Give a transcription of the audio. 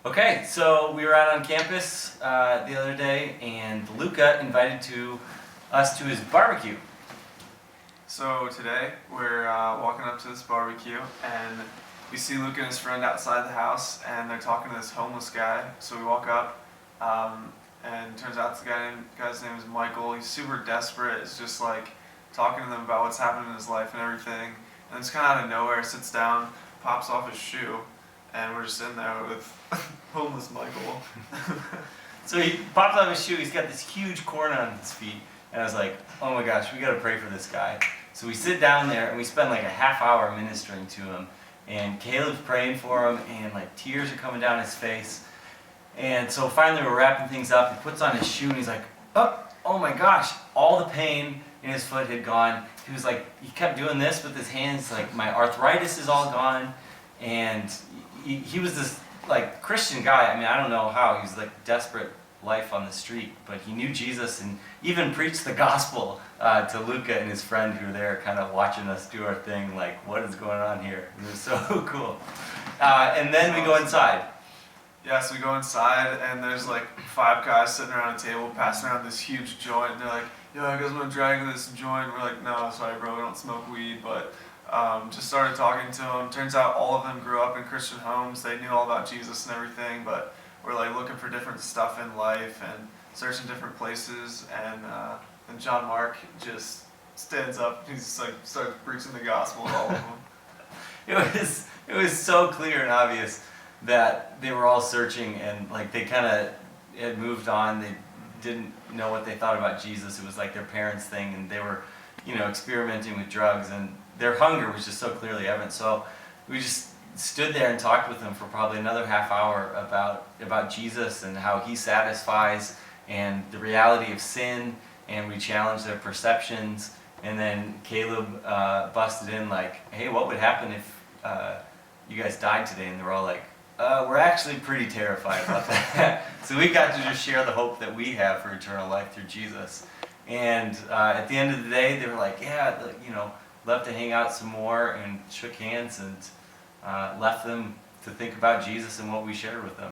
Okay, so we were out on campus the other day, and Luca invited us to his barbecue. So today we're walking up to this barbecue and we see Luke and his friend outside the house and they're talking to this homeless guy. So we walk up and turns out the guy's name is Michael. He's super desperate. It's just like talking to them about what's happening in his life and everything. And it's kind of out of nowhere, sits down, pops off his shoe, and we're just in there with homeless Michael. So he pops off his shoe, he's got this huge corn on his feet, and I was like, oh my gosh, we gotta pray for this guy. So we sit down there and we spend like a half hour ministering to him, and Caleb's praying for him, and like tears are coming down his face. And so finally we're wrapping things up, he puts on his shoe and he's like, oh my gosh, all the pain in his foot had gone. He was like, he kept doing this with his hands, like my arthritis is all gone. And he was this like Christian guy. I mean, I don't know how, he was like desperate life on the street, but he knew Jesus and even preached the gospel to Luca and his friend who were there kind of watching us do our thing, like, what is going on here? It was so cool. And then we go inside. Yeah, so we go inside and there's like 5 guys sitting around a table passing around this huge joint, and they're like, yo, I guys want to drag this joint? We're like, no, sorry bro, we don't smoke weed, but just started talking to them. Turns out all of them grew up in Christian homes. They knew all about Jesus and everything, but we're like looking for different stuff in life and searching different places. And then John Mark just stands up. He's just like starts preaching the gospel to all of them. It was so clear and obvious that they were all searching, and like they kind of had moved on. They didn't know what they thought about Jesus. It was like their parents' thing, and they were, experimenting with drugs, and their hunger was just so clearly evident. So we just stood there and talked with them for probably another half hour about Jesus and how he satisfies and the reality of sin, and we challenged their perceptions. And then Caleb busted in like, hey, what would happen if you guys died today? And they were all like, we're actually pretty terrified about that. So we got to just share the hope that we have for eternal life through Jesus. And at the end of the day, they were like, yeah, love to hang out some more, and shook hands and left them to think about Jesus and what we shared with them.